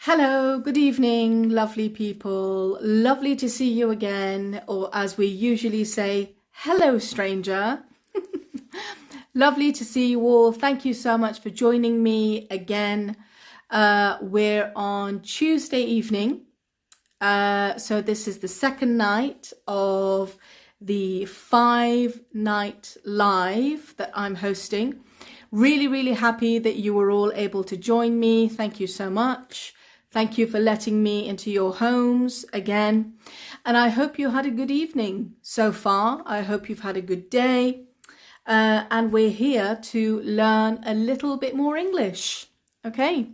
Hello, good evening, lovely people. Lovely to see you again, or as we usually say, hello, stranger. Lovely to see you all. Thank you so much for joining me again. We're on Tuesday evening. So this is the second night of the 5-night live that I'm hosting. Really happy that you were all able to join me. Thank you so much. Thank you for letting me into your homes again. And I hope you had a good evening so far. I hope you've had a good day. And we're here to learn a little bit more English. Okay.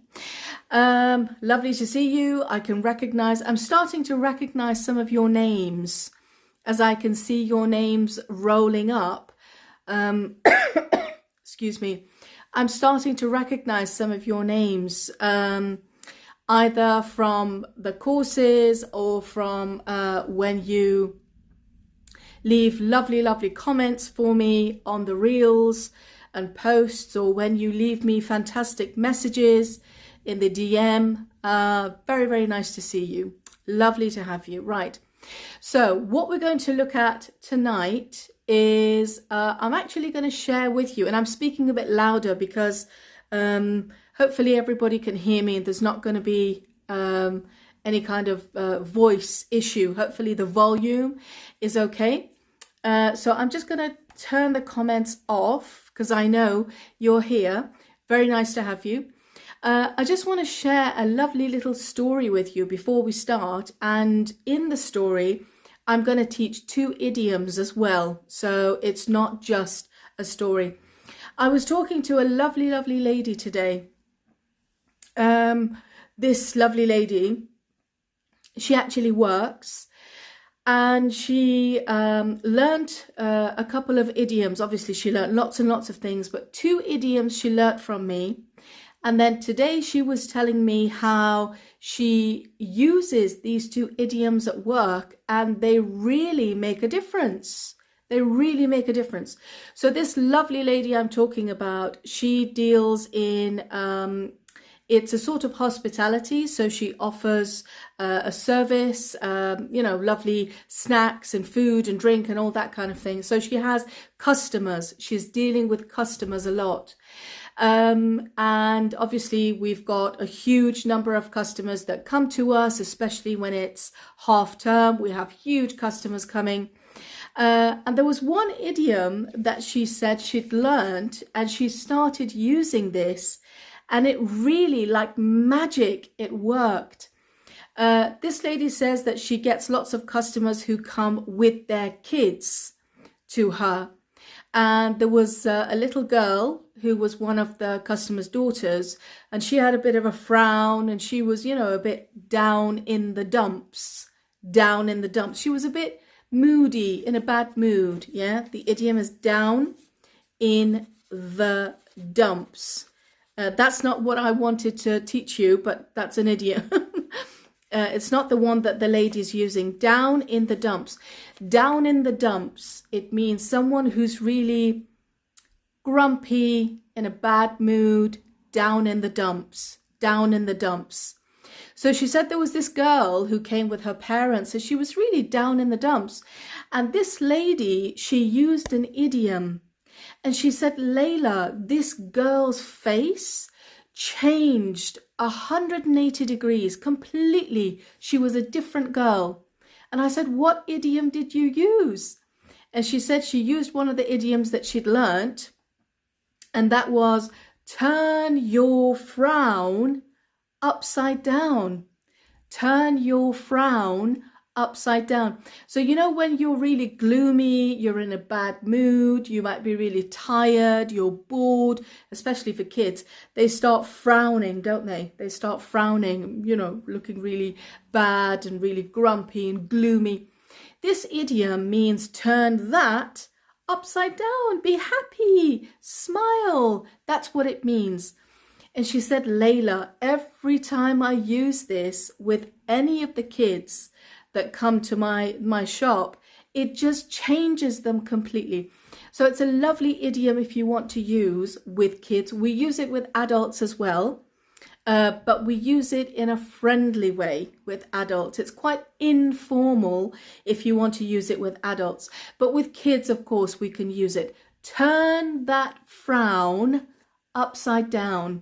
Lovely to see you. I'm starting to recognize some of your names as I can see your names rolling up. Excuse me. I'm starting to recognize some of your names. Either from the courses or from when you leave lovely comments for me on the reels and posts, or when you leave me fantastic messages in the DM. Very nice to see you. Lovely to have you. Right. So what we're going to look at tonight is I'm actually going to share with you, and I'm speaking a bit louder because hopefully everybody can hear me and there's not going to be any kind of voice issue. Hopefully the volume is okay. So I'm just going to turn the comments off because I know you're here. Very nice to have you. I just want to share a lovely little story with you before we start. And in the story, I'm going to teach 2 idioms as well. So it's not just a story. I was talking to a lovely lady today. This lovely lady, she actually works, and she learnt a couple of idioms. Obviously, she learnt lots and lots of things, but 2 idioms she learnt from me. And then today she was telling me how she uses these 2 idioms at work, and they really make a difference. They really make a difference. So this lovely lady I'm talking about, she deals in, it's a sort of hospitality. So she offers a service, lovely snacks and food and drink and all that kind of thing. So she has customers. She's dealing with customers a lot. And obviously we've got a huge number of customers that come to us, especially when it's half term. We have huge customers coming. And there was one idiom that she said she'd learned, and she started using this, and it really, like magic, it worked. This lady says that she gets lots of customers who come with their kids to her. And there was a little girl who was one of the customer's daughters, and she had a bit of a frown, and she was, a bit down in the dumps. She was a bit moody, in a bad mood. Yeah, the idiom is down in the dumps. That's not what I wanted to teach you, but that's an idiom. It's not the one that the lady's using. Down in the dumps. Down in the dumps. It means someone who's really grumpy, in a bad mood, down in the dumps. Down in the dumps. So she said there was this girl who came with her parents, and she was really down in the dumps. And this lady, she used an idiom. And she said, Layla, this girl's face changed 180 degrees completely. She was a different girl. And I said, what idiom did you use? And she said she used one of the idioms that she'd learnt. And that was, turn your frown upside down. Turn your frown upside down. So when you're really gloomy, you're in a bad mood, you might be really tired, you're bored, especially for kids, they start frowning, don't they? They start frowning, looking really bad and really grumpy and gloomy. This idiom means turn that upside down, be happy, smile. That's what it means. And she said, Layla, every time I use this with any of the kids that come to my shop, it just changes them completely. So it's a lovely idiom if you want to use with kids. We use it with adults as well. but we use it in a friendly way with adults. It's quite informal if you want to use it with adults. But with kids, of course, we can use it. Turn that frown upside down.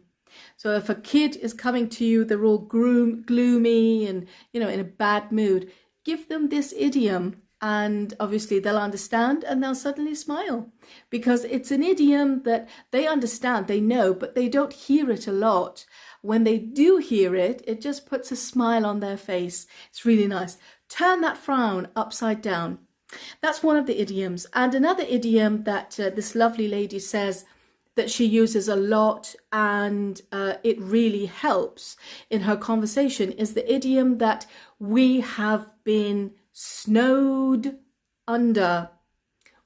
So if a kid is coming to you, they're all gloomy and, you know, in a bad mood, give them this idiom. And obviously they'll understand and they'll suddenly smile, because it's an idiom that they understand, they know, but they don't hear it a lot. When they do hear it, it just puts a smile on their face. It's really nice. Turn that frown upside down. That's one of the idioms. And another idiom that this lovely lady says that she uses a lot, and it really helps in her conversation, is the idiom that we have been snowed under.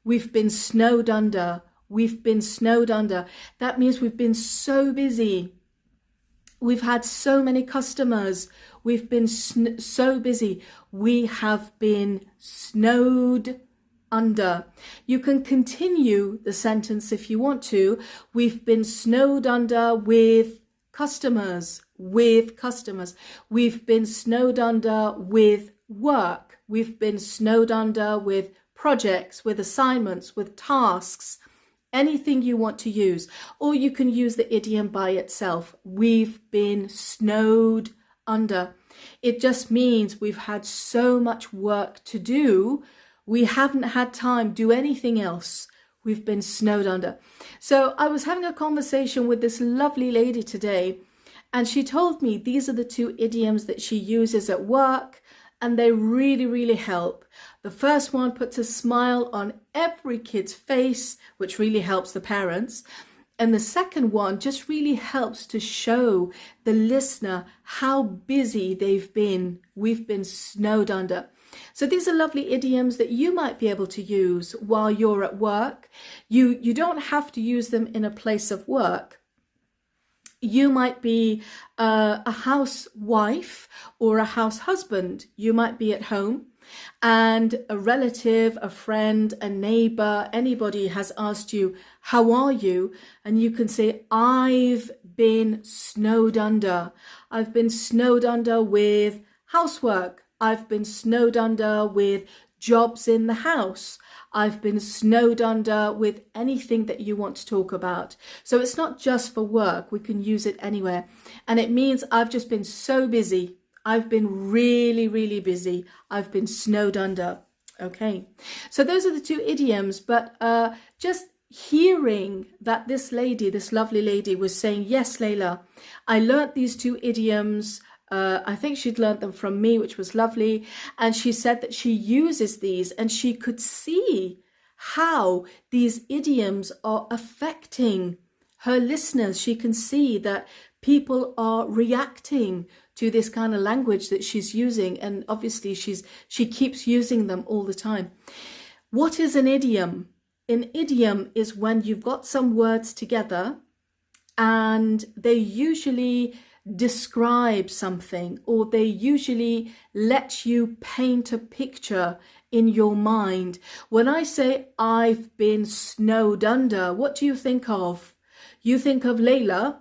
We've been snowed under. We've been snowed under. That means we've been so busy. We've had so many customers. We've been so busy. We have been snowed under. You can continue the sentence if you want to. We've been snowed under with customers. With customers. We've been snowed under with work. We've been snowed under with projects, with assignments, with tasks, anything you want to use. Or you can use the idiom by itself. We've been snowed under. It just means we've had so much work to do, we haven't had time to do anything else. We've been snowed under. So I was having a conversation with this lovely lady today, and she told me these are the two idioms that she uses at work, and they really, really help. The first one puts a smile on every kid's face, which really helps the parents. And the second one just really helps to show the listener how busy they've been. We've been snowed under. So these are lovely idioms that you might be able to use while you're at work. You don't have to use them in a place of work. You might be a housewife or a house husband. You might be at home and a relative, a friend, a neighbor, anybody has asked you, how are you? And you can say, I've been snowed under. I've been snowed under with housework. I've been snowed under with jobs in the house. I've been snowed under with anything that you want to talk about. So it's not just for work. We can use it anywhere. And it means I've just been so busy. I've been really, really busy. I've been snowed under. Okay. So those are the two idioms. But just hearing that this lady, this lovely lady was saying, yes, Layla, I learnt these two idioms. I think she'd learnt them from me, which was lovely. And she said that she uses these and she could see how these idioms are affecting her listeners. She can see that people are reacting to this kind of language that she's using. And obviously she keeps using them all the time. What is an idiom? An idiom is when you've got some words together and they usually describe something, or they usually let you paint a picture in your mind. When I say I've been snowed under, what do you think of? You think of Layla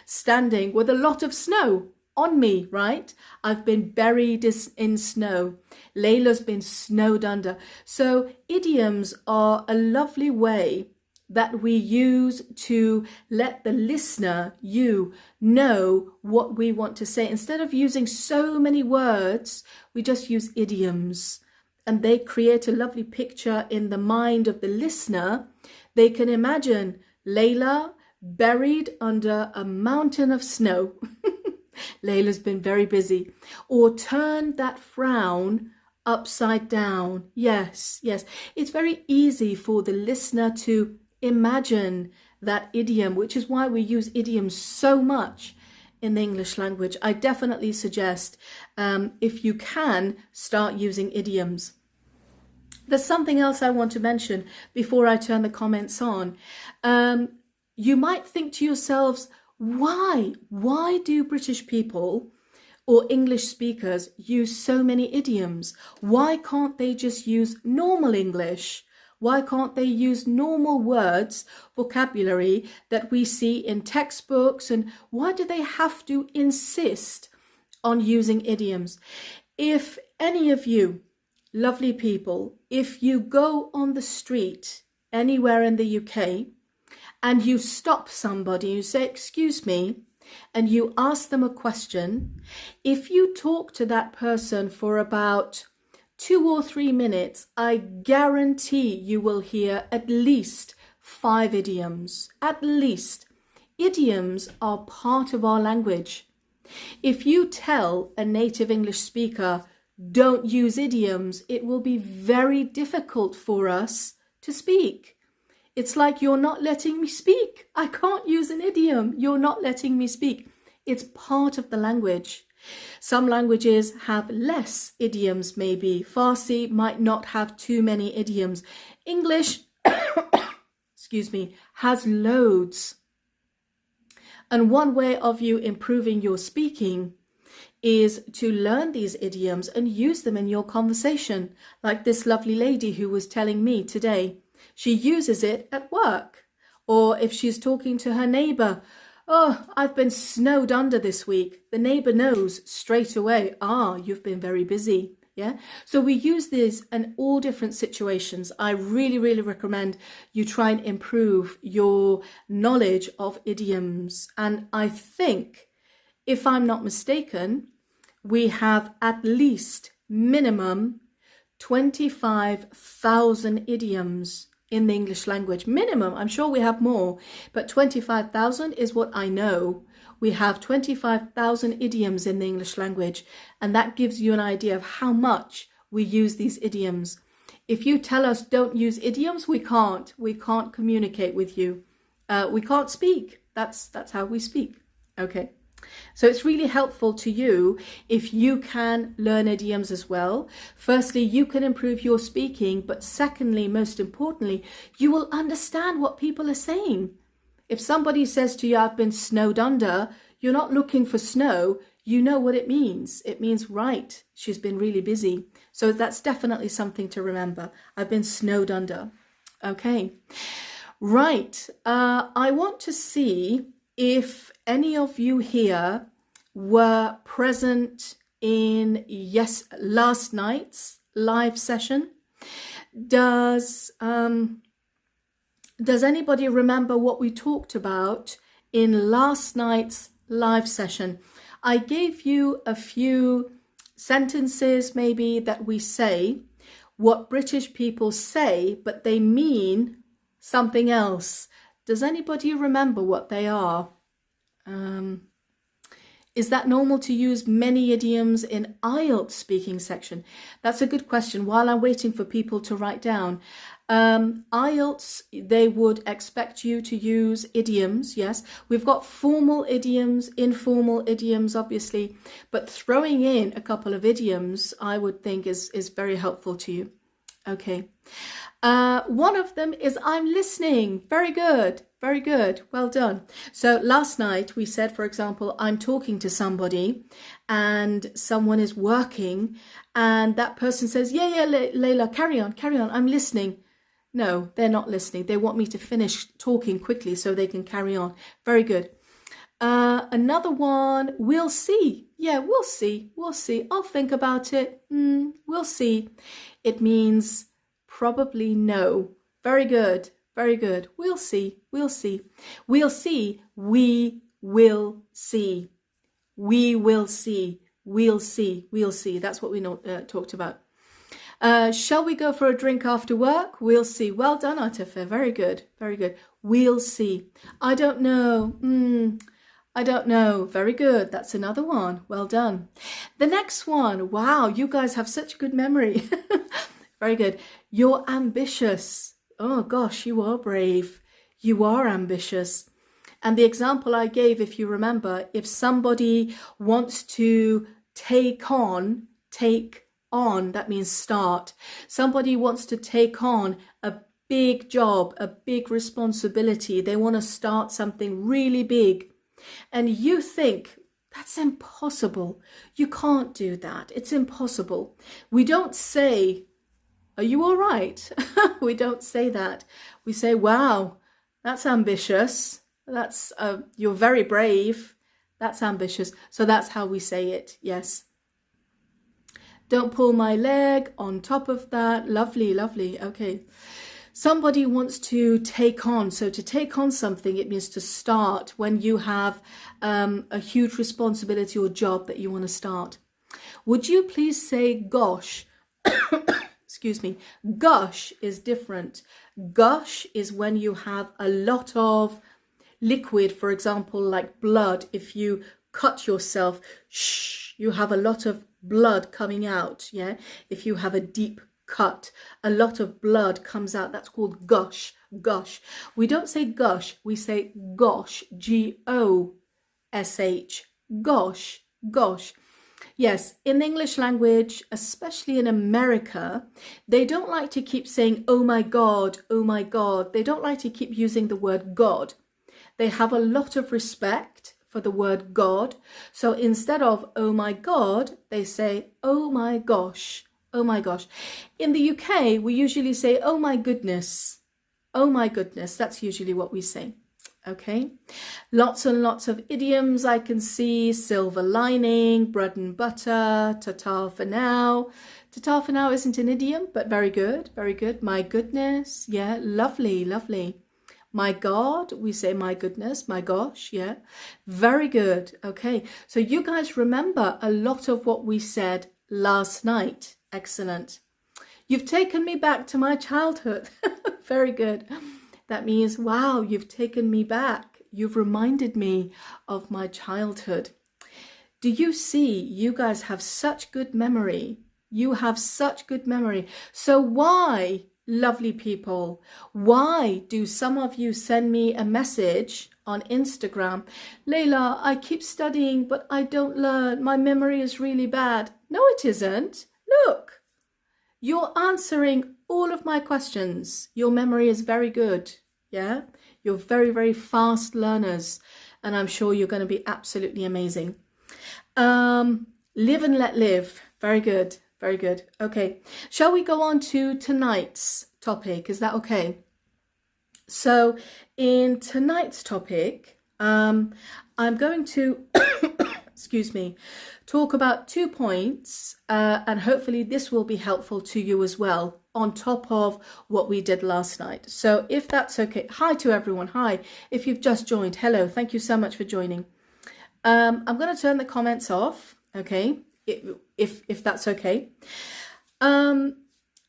standing with a lot of snow on me, right? I've been buried in snow. Layla's been snowed under. So idioms are a lovely way that we use to let the listener, you, know what we want to say. Instead of using so many words, we just use idioms. And they create a lovely picture in the mind of the listener. They can imagine Layla buried under a mountain of snow. Layla's been very busy. Or turn that frown upside down. Yes, yes. It's very easy for the listener to imagine that idiom, which is why we use idioms so much in the English language. I definitely suggest, if you can, start using idioms. There's something else I want to mention before I turn the comments on. You might think to yourselves, why do British people or English speakers use so many idioms? Why can't they just use normal English? Why can't they use normal words, vocabulary that we see in textbooks? And why do they have to insist on using idioms? If any of you lovely people, if you go on the street anywhere in the UK and you stop somebody, you say, excuse me, and you ask them a question, if you talk to that person for about 2 or 3 minutes, I guarantee you will hear at least 5 idioms. At least. Idioms are part of our language. If you tell a native English speaker, don't use idioms, it will be very difficult for us to speak. It's like, you're not letting me speak. I can't use an idiom. You're not letting me speak. It's part of the language. Some languages have less idioms maybe. Farsi might not have too many idioms. English, excuse me, has loads. And one way of you improving your speaking is to learn these idioms and use them in your conversation. Like this lovely lady who was telling me today. She uses it at work, or if she's talking to her neighbour. Oh, I've been snowed under this week. The neighbour knows straight away, you've been very busy. Yeah. So we use this in all different situations. I really, really recommend you try and improve your knowledge of idioms. And I think, if I'm not mistaken, we have at least minimum 25,000 idioms in the English language. Minimum. I'm sure we have more, but 25,000 is what I know. We have 25,000 idioms in the English language, and that gives you an idea of how much we use these idioms. If you tell us don't use idioms, we can't communicate with you. We can't speak. That's how we speak. Okay. So it's really helpful to you if you can learn idioms as well. Firstly, you can improve your speaking, but secondly, most importantly, you will understand what people are saying. If somebody says to you, I've been snowed under, you're not looking for snow, you know what it means. It means, right, she's been really busy. So that's definitely something to remember. I've been snowed under. Okay, right. I want to see if any of you here were present in last night's live session. Does anybody remember what we talked about in last night's live session? I gave you a few sentences maybe that we say, what British people say, but they mean something else. Does anybody remember what they are? Is that normal to use many idioms in IELTS speaking section? That's a good question. While I'm waiting for people to write down, IELTS, they would expect you to use idioms. Yes, we've got formal idioms, informal idioms, obviously, but throwing in a couple of idioms, I would think is very helpful to you. Okay. One of them is I'm listening. Very good. Very good. Well done. So last night we said, for example, I'm talking to somebody and someone is working and that person says, yeah, Layla, carry on. I'm listening. No, they're not listening. They want me to finish talking quickly so they can carry on. Very good. Another one, we'll see. Yeah, we'll see. I'll think about it. We'll see. It means probably no. Very good. We'll see. We will see. That's what we talked about. Shall we go for a drink after work? We'll see. Well done, Atifa. Very good. We'll see. I don't know. Very good. That's another one. Well done. The next one. Wow, you guys have such good memory. Very good. You're ambitious. Oh gosh, you are brave. You are ambitious. And the example I gave, if you remember, if somebody wants to take on, that means start. Somebody wants to take on a big job, a big responsibility. They want to start something really big. And you think, that's impossible. You can't do that. It's impossible. We don't say Are you all right? We don't say that. We say, wow, that's ambitious. That's, you're very brave. That's ambitious. So that's how we say it. Yes. Don't pull my leg on top of that. Lovely, lovely. Okay. Somebody wants to take on. So to take on something, it means to start when you have a huge responsibility or job that you want to start. Would you please say gosh? Excuse me. Gush is different. Gush is when you have a lot of liquid, for example, like blood. If you cut yourself, you have a lot of blood coming out. Yeah. If you have a deep cut, a lot of blood comes out. That's called gush. Gush. We don't say gush. We say gosh. G-O-S-H. Gosh. Gosh. Yes, in the English language, especially in America, they don't like to keep saying, oh my God, oh my God. They don't like to keep using the word God. They have a lot of respect for the word God. So instead of, oh my God, they say, oh my gosh, oh my gosh. In the UK, we usually say, oh my goodness, oh my goodness. That's usually what we say. Okay, lots and lots of idioms I can see. Silver lining, bread and butter, ta-ta for now. Ta-ta for now isn't an idiom, but very good, very good. My goodness, yeah, lovely, lovely. My God, we say my goodness, my gosh, yeah, very good. Okay, so you guys remember a lot of what we said last night. Excellent. You've taken me back to my childhood. Very good. That means, wow, you've taken me back. You've reminded me of my childhood. Do you see? You guys have such good memory. You have such good memory. So why, lovely people, why do some of you send me a message on Instagram? Layla, I keep studying, but I don't learn. My memory is really bad. No, it isn't. Look, you're answering all of my questions. Your memory is very good. Yeah, you're very, very fast learners, and I'm sure you're going to be absolutely amazing. Live and let live. Very good. Very good. Okay. Shall we go on to tonight's topic? Is that okay? So in tonight's topic, I'm going to, excuse me, talk about 2 points, and hopefully this will be helpful to you as well, on top of what we did last night. So if that's okay, hi to everyone. Hi, if you've just joined, hello, thank you so much for joining. I'm going to turn the comments off, okay, if that's okay.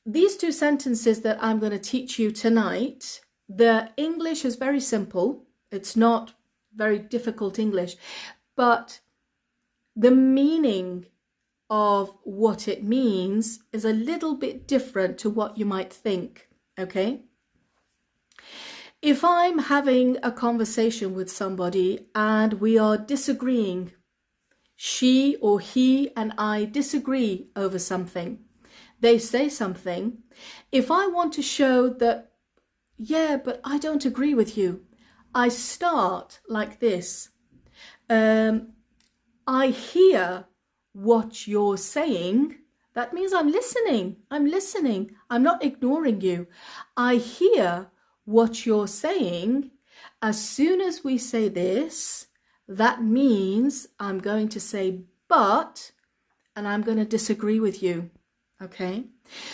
These 2 sentences that I'm going to teach you tonight, the English is very simple. It's not very difficult English, but the meaning of what it means is a little bit different to what you might think, okay? If I'm having a conversation with somebody and we are disagreeing, she or he and I disagree over something, they say something, if I want to show that, yeah, but I don't agree with you, I start like this. I hear what you're saying. That means I'm listening. I'm listening. I'm not ignoring you. I hear what you're saying. As soon as we say this, that means I'm going to say but, and I'm going to disagree with you. Okay?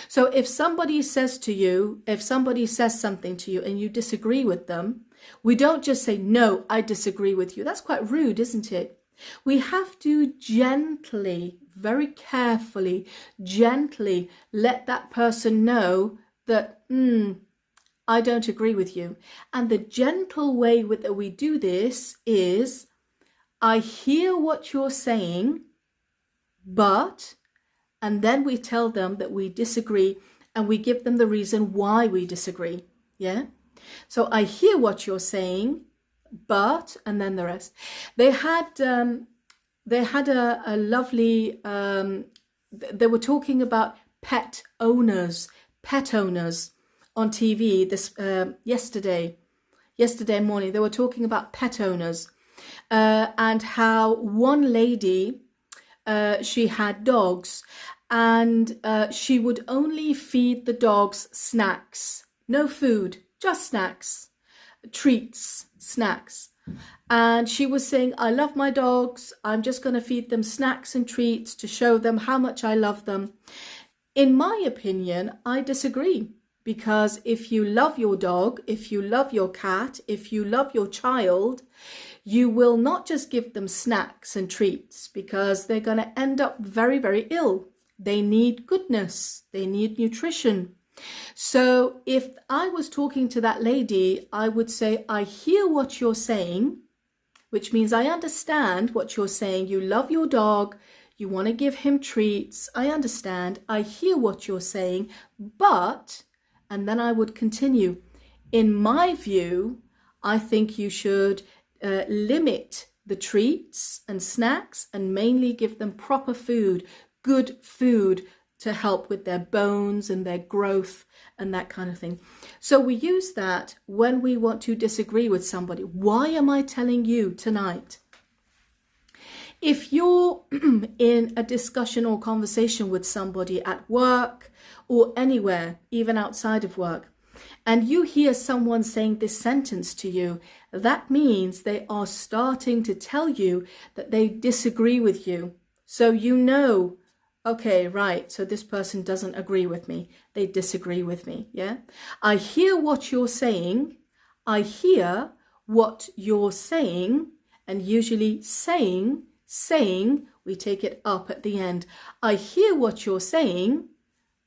So if somebody says to you, if somebody says something to you and you disagree with them, we don't just say, no, I disagree with you. That's quite rude, isn't it? We have to gently, very carefully, gently let that person know that, I don't agree with you. And the gentle way that we do this is, I hear what you're saying, but, and then we tell them that we disagree and we give them the reason why we disagree. Yeah. So I hear what you're saying, but, and then the rest. They had a lovely, they were talking about pet owners on TV this yesterday morning. They were talking about pet owners and how one lady, she had dogs, and she would only feed the dogs snacks, no food, just snacks, treats, snacks. And she was saying, I love my dogs, I'm just going to feed them snacks and treats to show them how much I love them. In my opinion, I disagree, because if you love your dog, if you love your cat, if you love your child, you will not just give them snacks and treats, because they're going to end up very, very ill. They need goodness, they need nutrition. So if I was talking to that lady, I would say, I hear what you're saying, which means I understand what you're saying. You love your dog, you want to give him treats. I understand. I hear what you're saying, but, and then I would continue. In my view, I think you should limit the treats and snacks and mainly give them proper food, good food to help with their bones and their growth and that kind of thing. So we use that when we want to disagree with somebody. Why am I telling you tonight? If you're in a discussion or conversation with somebody at work or anywhere, even outside of work, and you hear someone saying this sentence to you, that means they are starting to tell you that they disagree with you. So you know, okay, right, so this person doesn't agree with me. They disagree with me, yeah? I hear what you're saying. I hear what you're saying, and usually saying, we take it up at the end. I hear what you're saying,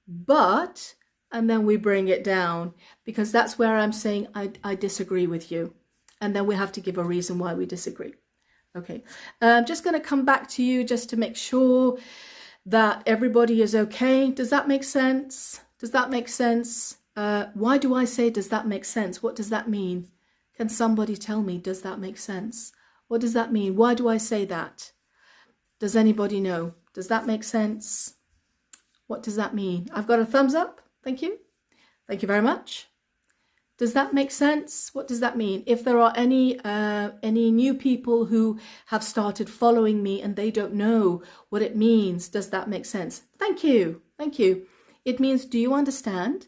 but, and then we bring it down, because that's where I'm saying I disagree with you. And then we have to give a reason why we disagree. Okay, I'm just going to come back to you just to make sure that everybody is okay. Does that make sense? Does that make sense? Why do I say, does that make sense? What does that mean? Can somebody tell me, does that make sense? What does that mean? Why do I say that? Does anybody know? Does that make sense? What does that mean? I've got a thumbs up. Thank you. Thank you very much. Does that make sense? What does that mean? If there are any new people who have started following me and they don't know what it means, does that make sense? Thank you. Thank you. It means, do you understand?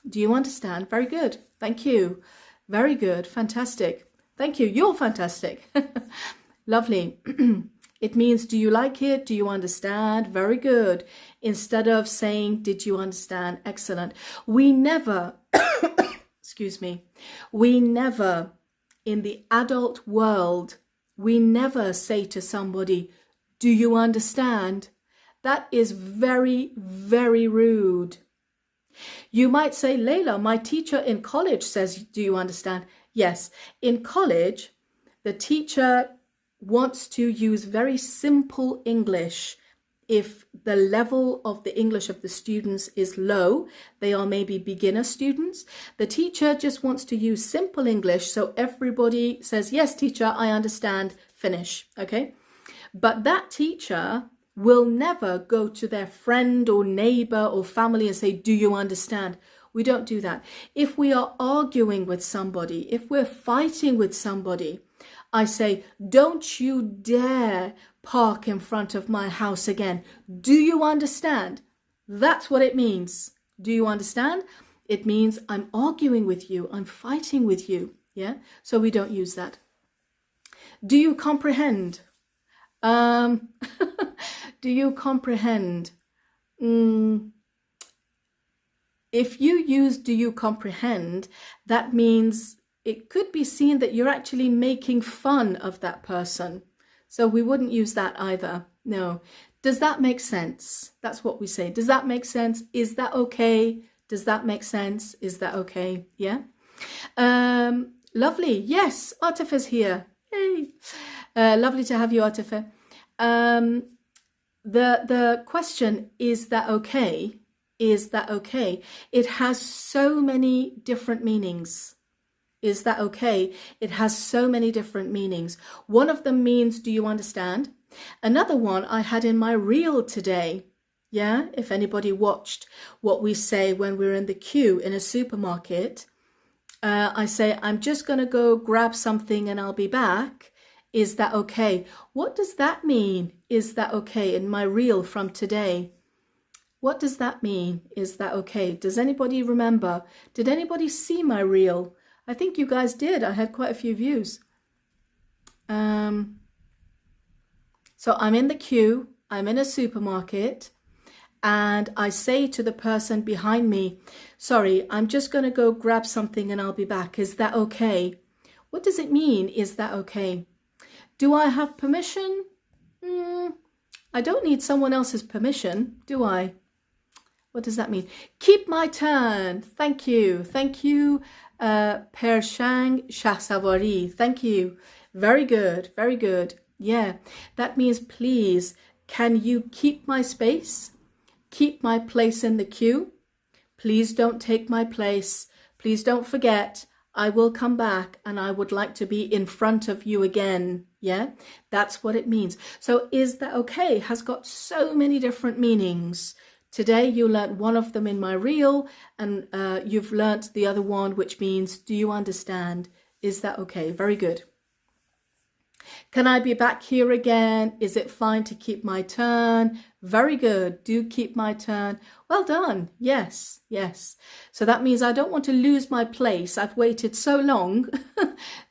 Do you understand? Very good. Thank you. Very good. Fantastic. Thank you. You're fantastic. Lovely. It means, do you like it? Do you understand? Very good. Instead of saying, did you understand? Excellent. We never, excuse me, we never, in the adult world, we never say to somebody, do you understand? That is very, very rude. You might say, Layla, my teacher in college says, do you understand? Yes, in college, the teacher wants to use very simple English. If the level of the English of the students is low, they are maybe beginner students, the teacher just wants to use simple English so everybody says, yes, teacher, I understand, finish, okay? But that teacher will never go to their friend or neighbor or family and say, do you understand? We don't do that. If we are arguing with somebody, if we're fighting with somebody, I say, don't you dare park in front of my house again. Do you understand? That's what it means. Do you understand? It means I'm arguing with you. I'm fighting with you. Yeah. So we don't use that. Do you comprehend? Do you comprehend? If you use do you comprehend, that means it could be seen that you're actually making fun of that person. So we wouldn't use that either. No. Does that make sense? That's what we say. Does that make sense? Is that okay? Does that make sense? Is that okay? Yeah. Lovely. Yes, Atifah's here. Yay. Lovely to have you, Atifah. The question, is that okay? Is that okay? It has so many different meanings. Is that okay? It has so many different meanings. One of them means, do you understand? Another one I had in my reel today. Yeah, if anybody watched what we say when we're in the queue in a supermarket, I say, I'm just going to go grab something and I'll be back. Is that okay? What does that mean? Is that okay? In my reel from today. What does that mean? Is that okay? Does anybody remember? Did anybody see my reel? I think you guys did. I had quite a few views. So I'm in the queue. I'm in a supermarket. And I say to the person behind me, sorry, I'm just going to go grab something and I'll be back. Is that okay? What does it mean? Is that okay? Do I have permission? I don't need someone else's permission, do I? What does that mean? Keep my turn. Thank you. Thank you, Pershang Shahsavari. Thank you. Very good. Very good. Yeah, that means please, can you keep my space? Keep my place in the queue. Please don't take my place. Please don't forget. I will come back and I would like to be in front of you again. Yeah, that's what it means. So is that okay? Has got so many different meanings. Today you learnt one of them in my reel, and you've learnt the other one, which means, do you understand? Is that okay? Very good. Can I be back here again? Is it fine to keep my turn? Very good. Do keep my turn. Well done. Yes, yes. So that means I don't want to lose my place. I've waited so long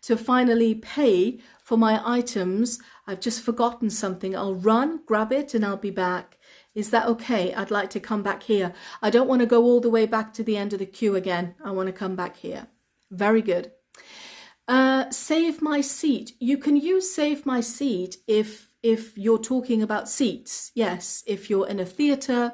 to finally pay for my items. I've just forgotten something. I'll run, grab it, and I'll be back. Is that okay? I'd like to come back here. I don't want to go all the way back to the end of the queue again. I want to come back here. Very good. Save my seat. You can use save my seat if you're talking about seats. Yes, if you're in a theatre,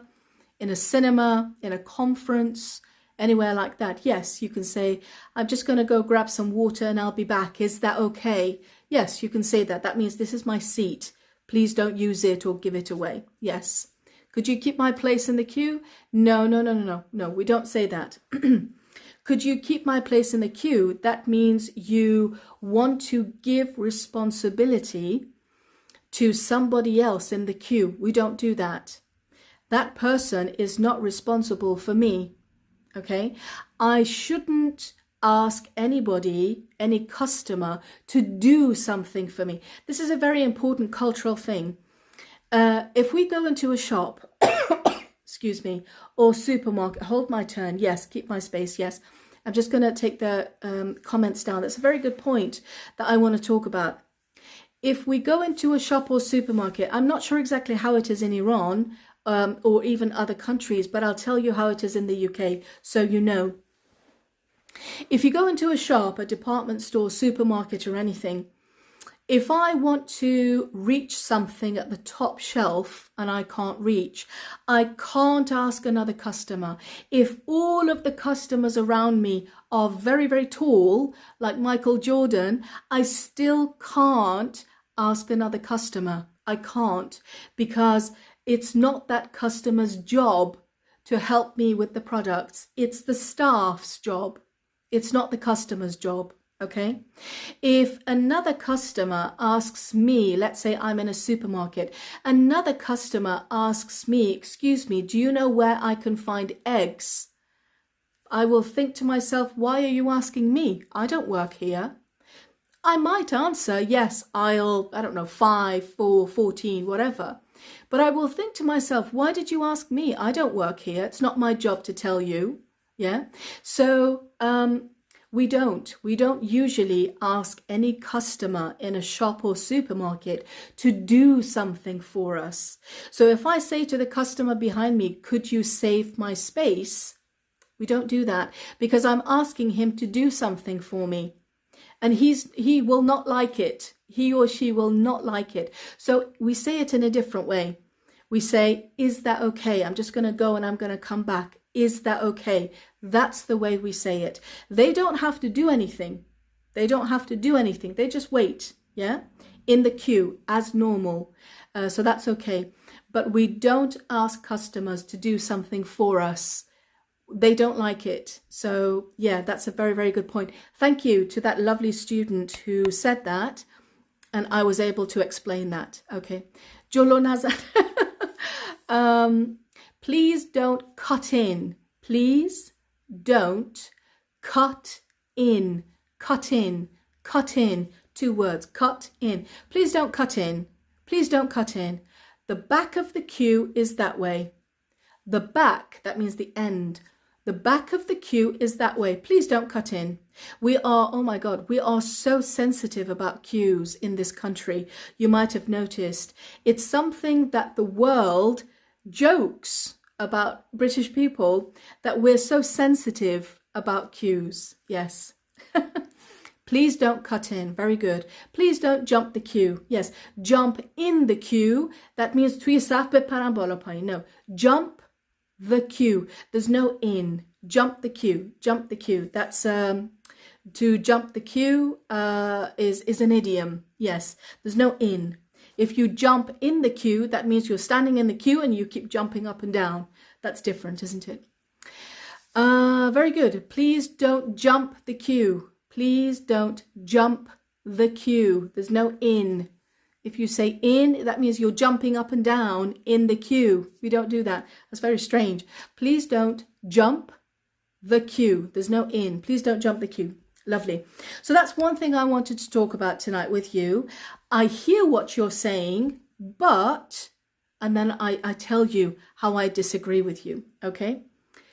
in a cinema, in a conference, anywhere like that. Yes, you can say, I'm just going to go grab some water and I'll be back. Is that okay? Yes, you can say that. That means this is my seat. Please don't use it or give it away. Yes. Could you keep my place in the queue? No, we don't say that. Could you keep my place in the queue? That means you want to give responsibility to somebody else in the queue. We don't do that. That person is not responsible for me. Okay? I shouldn't ask anybody, any customer, to do something for me. This is a very important cultural thing. If we go into a shop, excuse me, or supermarket, hold my turn. Yes, keep my space. Yes. I'm just going to take the comments down. That's a very good point that I want to talk about. If we go into a shop or supermarket, I'm not sure exactly how it is in Iran or even other countries, but I'll tell you how it is in the UK so you know. If you go into a shop, a department store, supermarket or anything, if I want to reach something at the top shelf and I can't reach, I can't ask another customer. If all of the customers around me are very, very tall, like Michael Jordan, I still can't ask another customer. I can't, because it's not that customer's job to help me with the products. It's the staff's job. It's not the customer's job. Okay, if another customer asks me, let's say I'm in a supermarket, another customer asks me, excuse me, do you know where I can find eggs? I will think to myself, why are you asking me? I don't work here. I might answer, yes, aisle, I don't know, 5, 4, 14, whatever. But I will think to myself, why did you ask me? I don't work here. It's not my job to tell you. Yeah. So, we don't usually ask any customer in a shop or supermarket to do something for us. So if I say to the customer behind me, could you save my space? We don't do that because I'm asking him to do something for me. And he will not like it. He or she will not like it. So we say it in a different way. We say, is that okay? I'm just going to go and I'm going to come back. Is that okay? That's the way we say it. They don't have to do anything. They don't have to do anything. They just wait, yeah, in the queue as normal. So that's okay. But we don't ask customers to do something for us. They don't like it. So yeah, that's a very, very good point. Thank you to that lovely student who said that. And I was able to explain that. Okay. Jolo Nazar. Please don't cut in. Please don't cut in. Cut in. Cut in. 2 words. Cut in. Please don't cut in. Please don't cut in. The back of the queue is that way. The back, that means the end. The back of the queue is that way. Please don't cut in. We are, oh my God, we are so sensitive about queues in this country. You might have noticed. It's something that the world jokes about British people, that we're so sensitive about queues. Yes. Please don't cut in. Very good. Please don't jump the queue. Yes. Jump in the queue. That means توی صف بپرن بالا پایین. No. Jump the queue. There's no in. Jump the queue. Jump the queue. That's to jump the queue is an idiom. Yes. There's no in. If you jump in the queue, that means you're standing in the queue and you keep jumping up and down. That's different, isn't it? Very good. Please don't jump the queue. Please don't jump the queue. There's no in. If you say in, that means you're jumping up and down in the queue. We don't do that. That's very strange. Please don't jump the queue. There's no in. Please don't jump the queue. Lovely. So that's one thing I wanted to talk about tonight with you. I hear what you're saying, but, and then I tell you how I disagree with you. Okay?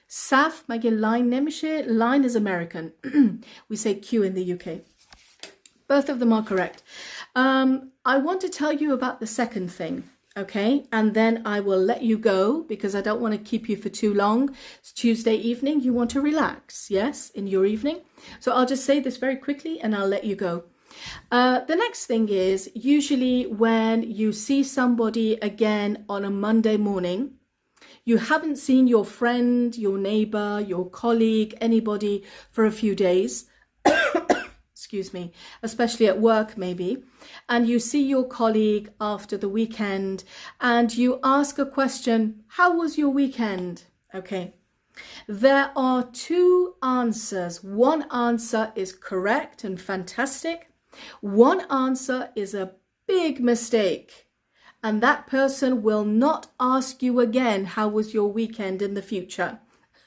Saf مگه line نمیشه. Line is American. We say queue in the UK. Both of them are correct. I want to tell you about the second thing, okay? And then I will let you go because I don't want to keep you for too long. It's Tuesday evening. You want to relax, yes, in your evening. So I'll just say this very quickly and I'll let you go. The next thing is usually when you see somebody again on a Monday morning, you haven't seen your friend, your neighbor, your colleague, anybody for a few days. Excuse me, especially at work maybe, and you see your colleague after the weekend and you ask a question, how was your weekend? Okay, there are two answers. One answer is correct and fantastic. One answer is a big mistake, and that person will not ask you again, how was your weekend in the future?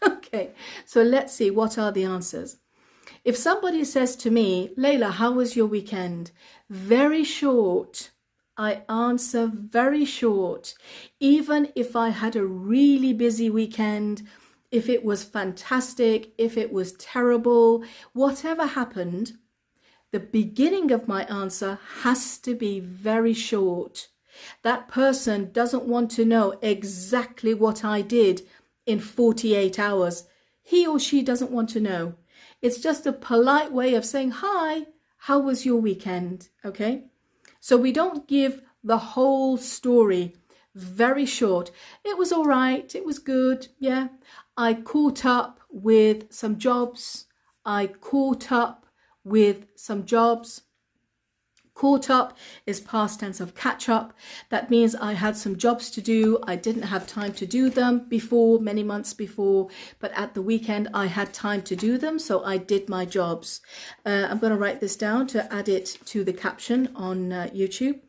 Okay, so let's see, what are the answers? If somebody says to me, Layla, how was your weekend? Very short. I answer very short. Even if I had a really busy weekend, if it was fantastic, if it was terrible, whatever happened, the beginning of my answer has to be very short. That person doesn't want to know exactly what I did in 48 hours. He or she doesn't want to know. It's just a polite way of saying, hi, how was your weekend? Okay. So we don't give the whole story. Very short. It was all right. It was good. Yeah. I caught up with some jobs. Caught up is past tense of catch up. That means I had some jobs to do. I didn't have time to do them before, many months before, but at the weekend I had time to do them, so I did my jobs. I'm going to write this down to add it to the caption on YouTube.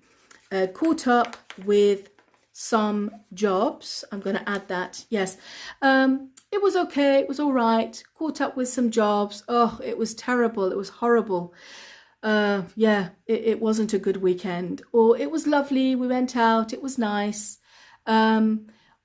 Caught up with some jobs. I'm going to add that. Yes. It was okay. It was all right. Caught up with some jobs. Oh, it was terrible. It was horrible. Yeah, it wasn't a good weekend. Or it was lovely, we went out, it was nice.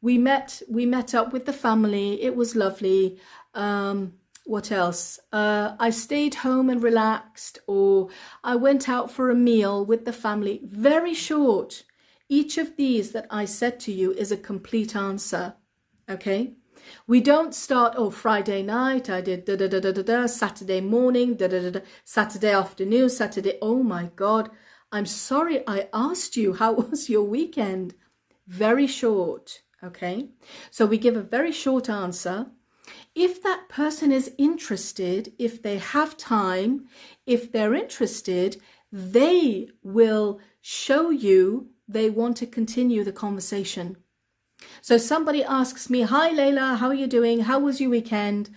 We met up with the family, it was lovely. What else? I stayed home and relaxed, or I went out for a meal with the family. Very short. Each of these that I said to you is a complete answer. Okay? We don't start, oh, Friday night, I did da-da-da-da-da-da, Saturday morning, da-da-da-da, Saturday afternoon, Saturday, oh my God, I'm sorry I asked you, how was your weekend? Very short, okay? So we give a very short answer. If that person is interested, if they have time, if they're interested, they will show you they want to continue the conversation. So somebody asks me, hi Layla, how are you doing? How was your weekend?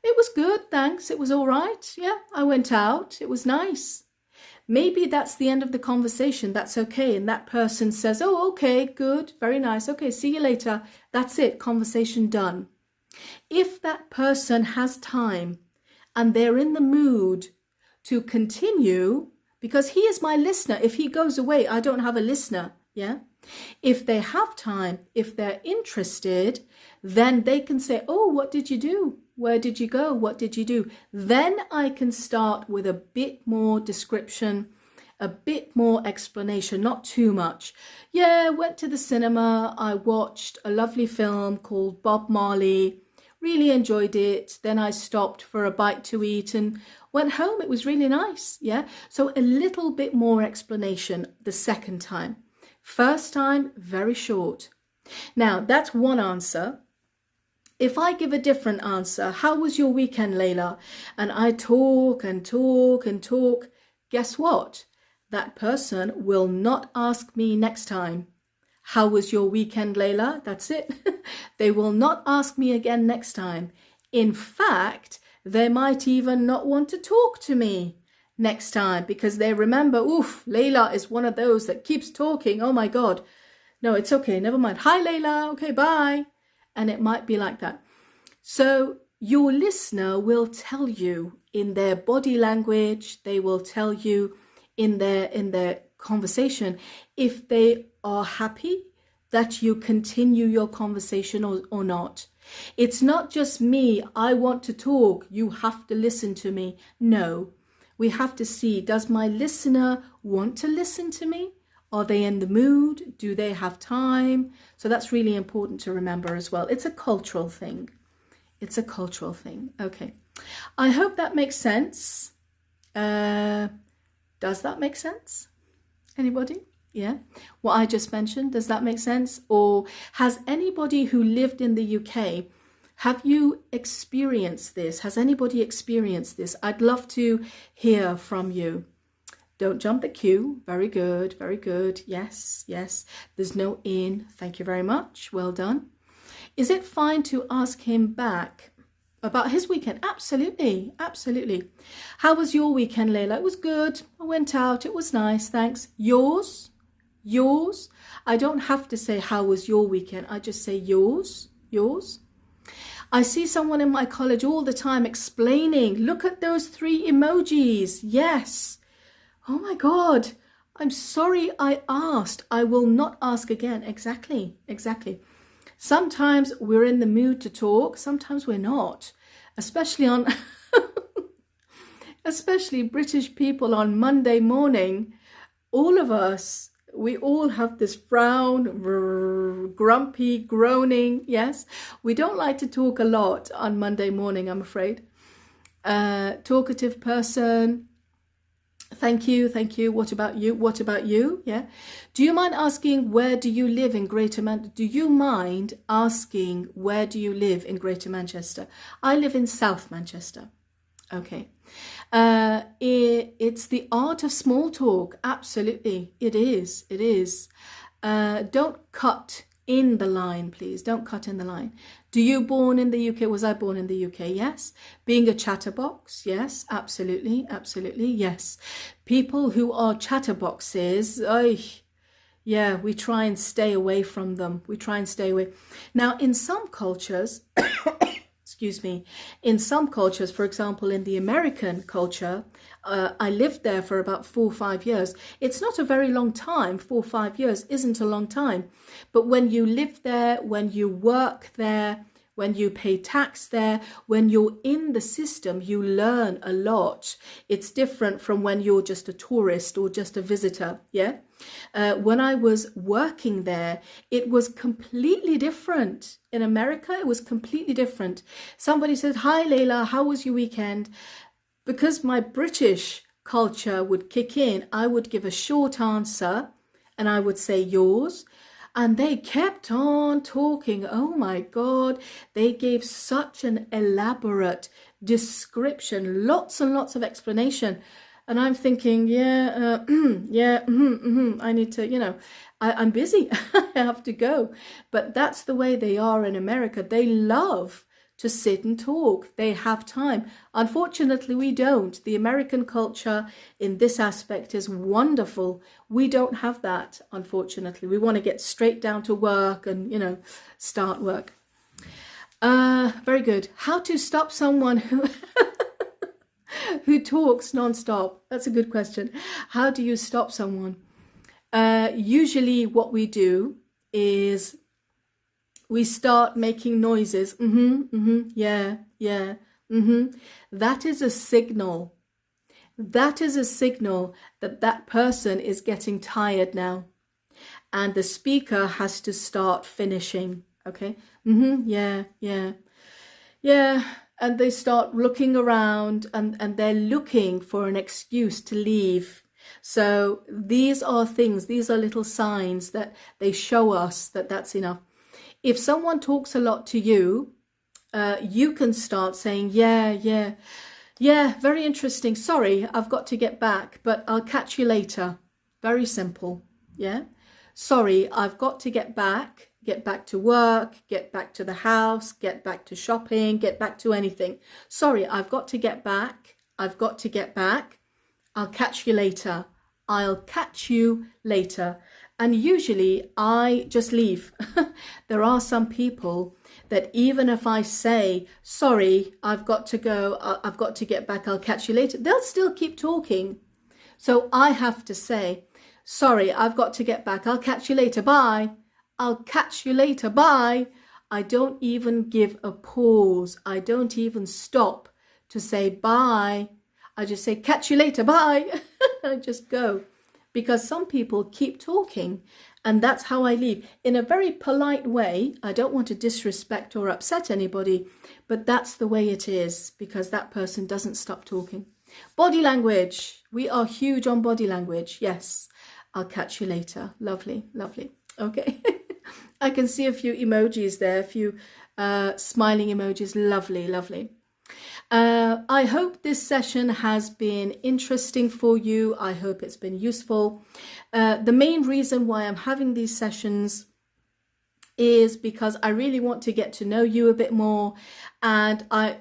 It was good, thanks. It was all right. Yeah, I went out. It was nice. Maybe that's the end of the conversation. That's okay. And that person says, oh, okay, good, very nice. Okay, see you later. That's it. Conversation done. If that person has time and they're in the mood to continue, because he is my listener. If he goes away, I don't have a listener. Yeah. If they have time, if they're interested, then they can say, oh, what did you do? Where did you go? What did you do? Then I can start with a bit more description, a bit more explanation, not too much. Yeah, went to the cinema. I watched a lovely film called Bob Marley. Really enjoyed it. Then I stopped for a bite to eat and went home. It was really nice. Yeah. So a little bit more explanation the second time. First time, very short. Now, that's one answer. If I give a different answer, how was your weekend, Layla? And I talk and talk and talk, guess what? That person will not ask me next time, how was your weekend, Layla? That's it. They will not ask me again next time. In fact, they might even not want to talk to me next time because they remember, oof, Layla is one of those that keeps talking. Oh my God. No, it's okay. Never mind. Hi, Layla. Okay, bye. And it might be like that. So your listener will tell you in their body language, they will tell you in their conversation if they are happy that you continue your conversation or not. It's not just me, I want to talk, you have to listen to me. No, we have to see, does my listener want to listen to me? Are they in the mood? Do they have time? So that's really important to remember as well. It's a cultural thing. It's a cultural thing. Okay. I hope that makes sense. Does that make sense? Anybody? Yeah. What I just mentioned, does that make sense? Or has anybody who lived in the UK, have you experienced this? Has anybody experienced this? I'd love to hear from you. Don't jump the queue. Very good. Very good. Yes. Yes. There's no in. Thank you very much. Well done. Is it fine to ask him back about his weekend? Absolutely. Absolutely. How was your weekend, Layla? It was good. I went out. It was nice. Thanks. Yours? Yours? I don't have to say how was your weekend. I just say yours. Yours? I see someone in my college all the time explaining, look at those 3 emojis. Yes. Oh my God. I'm sorry I asked. I will not ask again. Exactly. Exactly. Sometimes we're in the mood to talk, sometimes we're not, especially on, especially British people on Monday morning. All of us, we all have this frown, grumpy, groaning. Yes, we don't like to talk a lot on Monday morning, I'm afraid. Talkative person. Thank you, thank you. What about you? What about you? Yeah. Do you mind asking where do you live in Greater Manchester? Do you mind asking where do you live in Greater Manchester? I live in South Manchester. Okay. It's the art of small talk. Absolutely. It is. It is. Don't cut in the line, please. Don't cut in the line. Do you born in the UK? Was I born in the UK? Yes. Being a chatterbox? Yes, absolutely. Absolutely. Yes. People who are chatterboxes, yeah, we try and stay away from them. We try and stay away. Now, in some cultures, excuse me, in some cultures, for example, in the American culture, I lived there for about 4 or 5 years. It's not a very long time. 4 or 5 years isn't a long time. But when you live there, when you work there, when you pay tax there, when you're in the system, you learn a lot. It's different from when you're just a tourist or just a visitor. Yeah. When I was working there, it was completely different. In America, it was completely different. Somebody said, hi, Layla, how was your weekend? Because my British culture would kick in, I would give a short answer and I would say yours. And they kept on talking. Oh my God, they gave such an elaborate description, lots and lots of explanation. And I'm thinking, yeah, I need to, I'm busy. I have to go. But that's the way they are in America. They love to sit and talk. They have time. Unfortunately, we don't. The American culture in this aspect is wonderful. We don't have that, unfortunately. We want to get straight down to work and, start work. Very good. How to stop someone who who talks non-stop? That's a good question. How do you stop someone? Usually what we do is we start making noises. Yeah, yeah. That is a signal. That is a signal that that person is getting tired now. And the speaker has to start finishing. Okay. Yeah, yeah. Yeah. And they start looking around and they're looking for an excuse to leave. So these are things, these are little signs that they show us that that's enough. If someone talks a lot to you, you can start saying, yeah, yeah, yeah, very interesting. Sorry, I've got to get back, but I'll catch you later. Very simple. Yeah. Sorry, I've got to get back to work, get back to the house, get back to shopping, get back to anything. Sorry, I've got to get back. I've got to get back. I'll catch you later. I'll catch you later. And usually I just leave. There are some people that even if I say, sorry, I've got to go, I've got to get back, I'll catch you later, they'll still keep talking. So I have to say, sorry, I've got to get back, I'll catch you later, bye. I'll catch you later, bye. I don't even give a pause. I don't even stop to say bye. I just say, catch you later, bye. I just go. Because some people keep talking, and that's how I leave. In a very polite way. I don't want to disrespect or upset anybody, but that's the way it is, because that person doesn't stop talking. Body language. We are huge on body language. Yes. I'll catch you later. Lovely, lovely. Okay. I can see a few emojis there, a few smiling emojis. Lovely, lovely. I hope this session has been interesting for you. I hope it's been useful. The main reason why I'm having these sessions is because I really want to get to know you a bit more. And I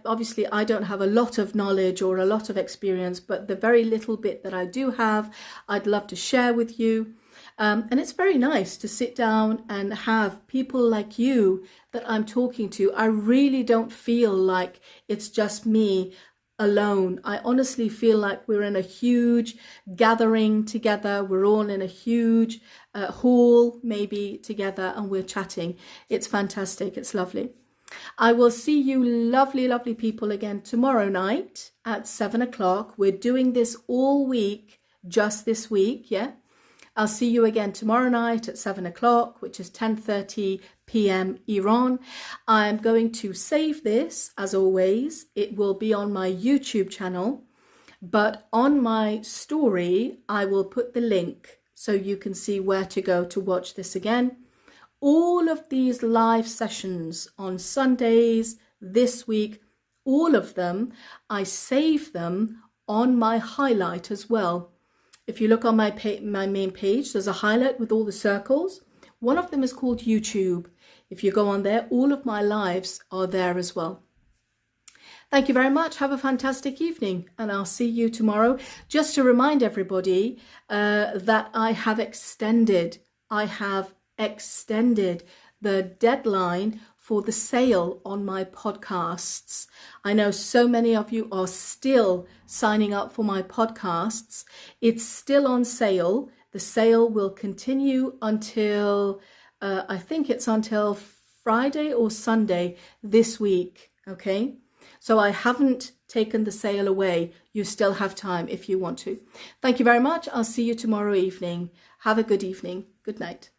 don't have a lot of knowledge or a lot of experience, but the very little bit that I do have, I'd love to share with you. And it's very nice to sit down and have people like you that I'm talking to. I really don't feel like it's just me alone. I honestly feel like we're in a huge gathering together. We're all in a huge hall maybe together, and we're chatting. It's fantastic. It's lovely. I will see you lovely, lovely people again tomorrow night at 7 o'clock. We're doing this all week, just this week. Yeah. I'll see you again tomorrow night at 7 o'clock, which is 10:30 p.m. Iran. I'm going to save this, as always. It will be on my YouTube channel, but on my story, I will put the link so you can see where to go to watch this again. All of these live sessions on Sundays this week, all of them, I save them on my highlight as well. If you look on my main page, there's a highlight with all the circles. One of them is called YouTube. If you go on there, all of my lives are there as well. Thank you very much. Have a fantastic evening, and I'll see you tomorrow. Just to remind everybody that I have extended the deadline for the sale on my podcasts. I know so many of you are still signing up for my podcasts. It's still on sale. The sale will continue until, I think it's until Friday or Sunday this week. Okay. So I haven't taken the sale away. You still have time if you want to. Thank you very much. I'll see you tomorrow evening. Have a good evening. Good night.